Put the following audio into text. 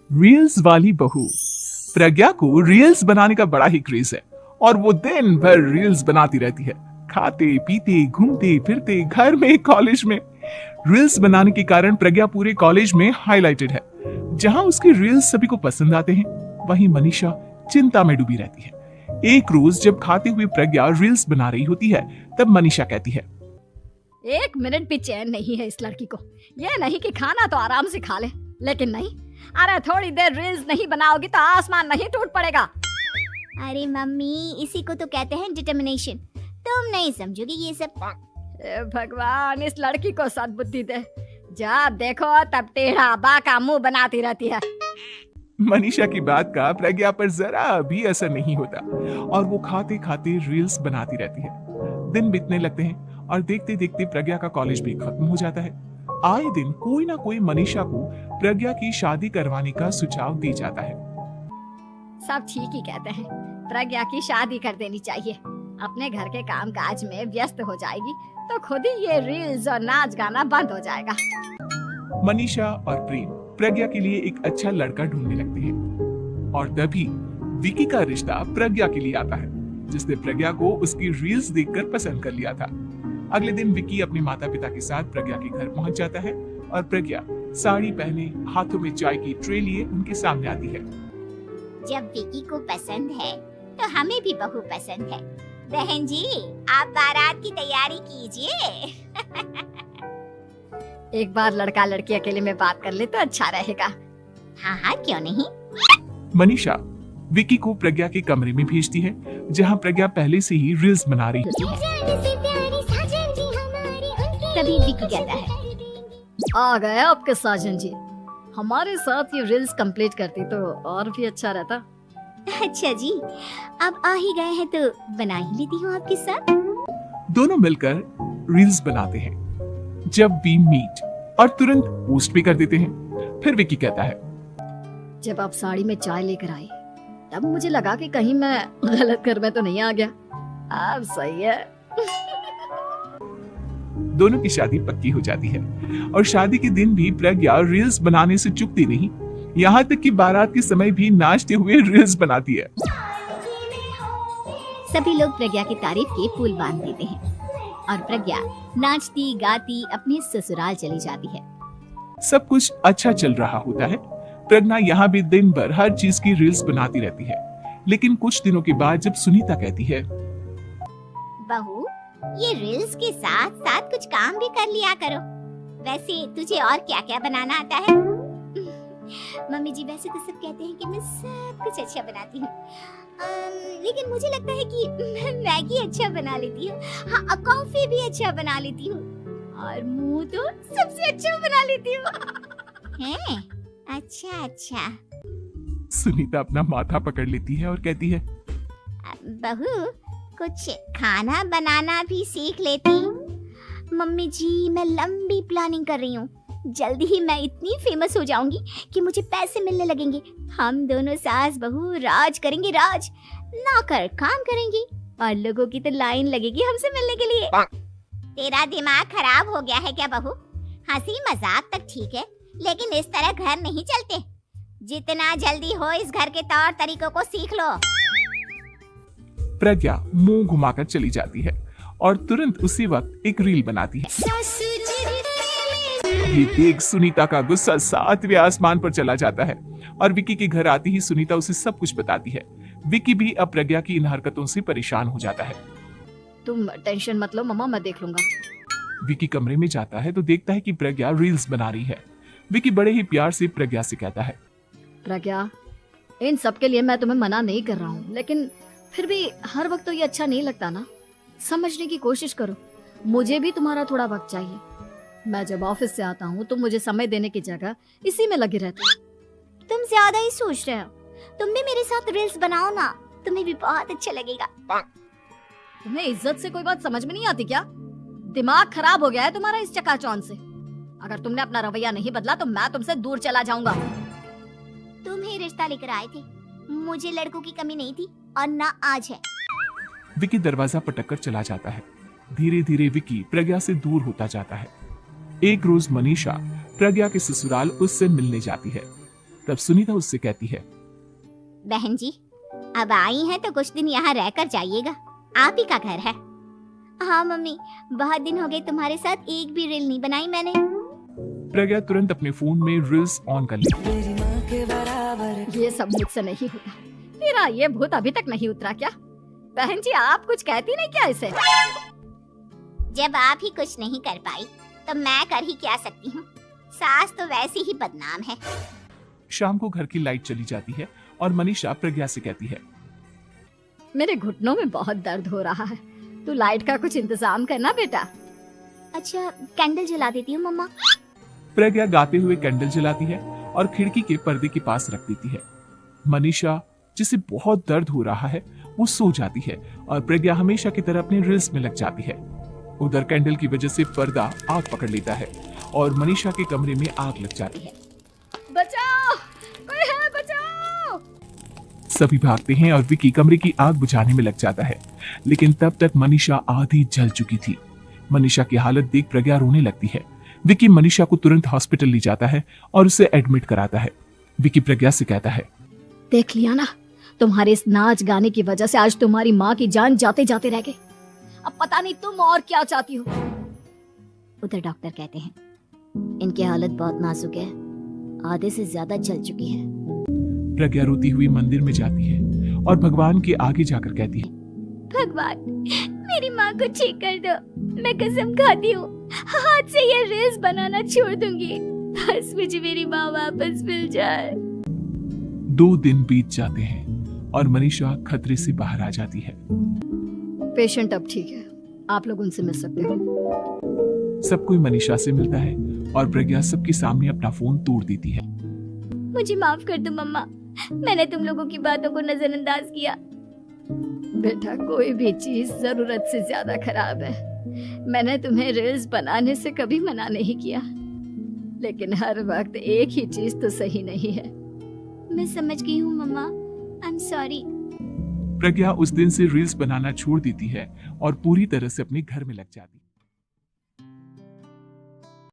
Reels वाली बहू। प्रज्ञा को रील्स बनाने का बड़ा ही क्रेज है और वो दिन भर रील्स बनाती रहती है। खाते पीते घूमते फिरते घर में कॉलेज में रील्स बनाने के कारण प्रज्ञा पूरे कॉलेज में हाईलाइटेड है। जहां उसकी रील्स सभी को पसंद आते हैं, वहीं मनीषा चिंता में डूबी रहती है। एक रोज जब खाते हुए प्रज्ञा रील्स बना रही होती है, तब मनीषा कहती है, 1 मिनट भी चैन नहीं है इस लड़की को। ये नहीं कि खाना तो आराम से खा ले, लेकिन नहीं, अरे थोड़ी देर रील्स नहीं बनाओगी तो आसमान नहीं टूट पड़ेगा। अरे मम्मी, इसी को तो कहते हैं डिटर्मिनेशन। तुम नहीं समझोगी ये सब। भगवान, इस लड़की को सद्बुद्धि दे। जब देखो तब टेढ़ा बाका मुंह बनाती रहती है। मनीषा की बात का प्रज्ञा पर जरा भी असर नहीं होता और वो खाते खाते रील्स बनाती रहती है। दिन बीतने लगते हैं और देखते देखते प्रज्ञा का कॉलेज भी खत्म हो जाता है। आए दिन कोई ना कोई मनीषा को प्रज्ञा की शादी करवाने का सुझाव दी जाता है। सब ठीक ही कहते हैं, प्रज्ञा की शादी कर देनी चाहिए। अपने घर के काम काज में व्यस्त हो जाएगी तो खुद ही ये रील्स और नाच गाना बंद हो जाएगा। मनीषा और प्रेम प्रज्ञा के लिए एक अच्छा लड़का ढूंढने लगते हैं और तभी विकी का रिश्ता प्रज्ञा के लिए आता है, जिसने प्रज्ञा को उसकी रील्स देखकर पसंद कर लिया था। अगले दिन विकी अपने माता पिता के साथ प्रज्ञा के घर पहुंच जाता है और प्रज्ञा साड़ी पहने हाथों में चाय की ट्रे लिए उनके सामने आती है। जब विकी को पसंद है तो हमें भी बहू पसंद है। बहन जी, आप बारात की तैयारी कीजिए। एक बार लड़का लड़की अकेले में बात कर ले तो अच्छा रहेगा। हाँ हाँ, क्यों नहीं। मनीषा विकी को प्रज्ञा के कमरे में भेजती है, जहां प्रज्ञा पहले से ही रील्स बना रही है। तभी विकी कहता है, आ गए आपके साजन जी। हमारे साथ ये रील्स कंप्लीट करती तो और भी अच्छा रहता। अच्छा जी, अब आ ही गए हैं तो बना ही लेती हूँ आपके साथ। दोनों मिलकर रील्स बनाते हैं। जब वी मीट और तुरंत पोस्ट भी कर देते हैं। फिर विकी कहता है, जब आप साड़ी में चाय लेकर आई तब मुझे लगा कि कहीं मैं गलत घर में तो नहीं आ गया। अब सही है। दोनों की शादी पक्की हो जाती है और शादी के दिन भी प्रज्ञा रील्स बनाने से चूकती नहीं, यहाँ तक कि बारात के समय भी नाचते हुए रील्स बनाती है। सभी लोग प्रज्ञा की तारीफ के पुल बांध देते हैं और प्रज्ञा नाचती गाती अपने ससुराल चली जाती है। सब कुछ अच्छा चल रहा होता है। प्रज्ञा यहाँ भी दिन भर हर चीज की रील्स बनाती रहती है। लेकिन कुछ दिनों के बाद जब सुनीता कहती है, बहू, ये रील्स के साथ साथ कुछ काम भी कर लिया करो। वैसे तुझे और क्या क्या बनाना आता है? मम्मी जी, वैसे तो सब कहते हैं कि मैं सब कुछ अच्छा बनाती हूँ, लेकिन मुझे लगता है कि मैं मैगी अच्छा बना लेती हूँ। हाँ, कॉफी भी अच्छा बना लेती हूँ और मुंह तो सबसे अच्छा बना लेती हूँ। हैं? अच्छा अच्छा। सुनीता अपना माथा पकड़ लेती है और कहती है, बहू, कुछ खाना बनाना भी सीख लेती। मम्मी जी, मैं लंबी प्लानिंग कर रही हूँ। जल्दी ही मैं इतनी फेमस हो जाऊंगी कि मुझे पैसे मिलने लगेंगे। हम दोनों सास बहू राज करेंगे, राज। नौकर काम करेंगे और लोगों की तो लाइन लगेगी हमसे मिलने के लिए। तेरा दिमाग खराब हो गया है क्या बहू? हंसी मजाक तक ठीक है, लेकिन इस तरह घर नहीं चलते। जितना जल्दी हो इस घर के तौर तरीकों को सीख लो। प्रज्ञा मुंह घुमाकर चली जाती है और तुरंत उसी वक्त एक रील बनाती है। ये देख सुनीता का गुस्सा 7वें आसमान पर चला जाता है और विकी के घर आती ही सुनीता उसे सब कुछ बताती है। विकी भी अब प्रज्ञा की इन हरकतों से परेशान हो जाता है। तुम टेंशन मत लो मम्मा, मैं देख लूंगा। विकी कमरे में जाता है तो देखता है कि प्रज्ञा रील्स बना रही है। विकी बड़े ही प्यार से प्रज्ञा से कहता है, प्रज्ञा, इन सब के लिए मैं तुम्हें मना नहीं कर रहा हूँ, लेकिन फिर भी हर वक्त तो ये अच्छा नहीं लगता ना। समझने की कोशिश करो, मुझे भी तुम्हारा थोड़ा वक्त चाहिए। मैं जब ऑफिस से आता हूँ तो मुझे समय देने की जगह इसी में लगे रहते हो। तुम ज्यादा ही सोच रहे हो। तुम भी मेरे साथ रील्स बनाओ ना, तुम्हें भी बहुत अच्छा लगेगा। तुम्हें इज्जत से कोई बात समझ में नहीं आती क्या? दिमाग खराब हो गया है तुम्हारा इस चकाचौंध से। अगर तुमने अपना रवैया नहीं बदला तो मैं तुमसे दूर चला जाऊंगा। तुम ही रिश्ता लेकर आए थे, मुझे लड़कों की कमी नहीं थी और ना आज है। विकी दरवाजा पटककर चला जाता है। धीरे धीरे विकी प्रज्ञा से दूर होता जाता है। एक रोज मनीषा प्रज्ञा के ससुराल उससे मिलने जाती है। तब सुनीता उससे कहती है, बहन जी, अब आई हैं तो कुछ दिन यहाँ रहकर जाइएगा, आप ही का घर है। हाँ मम्मी, बहुत दिन हो गए तुम्हारे साथ एक भी रील नहीं बनाई मैंने। प्रज्ञा तुरंत अपने फोन में रील्स ऑन कर लेती है। ये सब मुझसे नहीं होता। तेरा ये भूत अभी तक नहीं उतरा क्या? बहन जी, आप कुछ कहती नहीं क्या इसे? जब आप ही कुछ नहीं कर पाई तो मैं कर ही क्या सकती हूँ। सास तो वैसे ही बदनाम है। शाम को घर की लाइट चली जाती है और मनीषा प्रज्ञा से कहती है, मेरे घुटनों में बहुत दर्द हो रहा है, तू लाइट का कुछ इंतजाम करना बेटा। अच्छा, कैंडल जला देती हूँ मम्मा। प्रज्ञा गाते हुए कैंडल जलाती है और खिड़की के पर्दे के पास रख देती है। मनीषा, जिसे बहुत दर्द हो रहा है, वो सो जाती है और प्रज्ञा हमेशा की तरह अपने रील्स में लग जाती है। उधर कैंडल की वजह से पर्दा आग पकड़ लेता है और मनीषा के कमरे में आग लग जाती है। बचाओ, कोई है, बचाओ। सभी भागते हैं और विकी कमरे की आग बुझाने में लग जाता है, लेकिन तब तक मनीषा आधी जल चुकी थी। मनीषा की हालत देख प्रज्ञा रोने लगती है। विकी मनीषा को तुरंत हॉस्पिटल ले जाता है और उसे एडमिट कराता है। विकी प्रज्ञा से कहता है, देख लिया ना, तुम्हारे इस नाच गाने की वजह से आज तुम्हारी माँ की जान जाते जाते रह गई। अब पता नहीं तुम और क्या चाहती हो। उधर डॉक्टर कहते हैं इनकी हालत बहुत नाजुक है, आधे से ज्यादा जल चुकी है। प्रज्ञा रोती हुई मंदिर में जाती है और भगवान के आगे जाकर कहती है, भगवान, मेरी माँ को ठीक कर दो। मैं कसम खाती हूँ हाथ से ये रील्स बनाना छोड़ दूंगी। बस मुझे मेरी माँ वापस मिल जाए। 2 दिन बीत जाते हैं और मनीषा खतरे से बाहर आ जाती है। पेशेंट अब ठीक है, आप लोग उनसे मिल सकते हो। सब कोई मनीषा से मिलता है और प्रज्ञा सबके सामने अपना फोन तोड़ देती है। मुझे माफ कर दो मम्मा, मैंने तुम लोगों की बातों को नजरअंदाज किया। बेटा, कोई भी चीज जरूरत से ज्यादा खराब है। मैंने तुम्हें रील्स बनाने से कभी मना नहीं किया, लेकिन हर वक्त एक ही चीज तो सही नहीं है। मैं समझ गई हूँ मम्मा, आई एम सॉरी। प्रज्ञा उस दिन से रील्स बनाना छोड़ देती है और पूरी तरह से अपने घर में लग जाती है।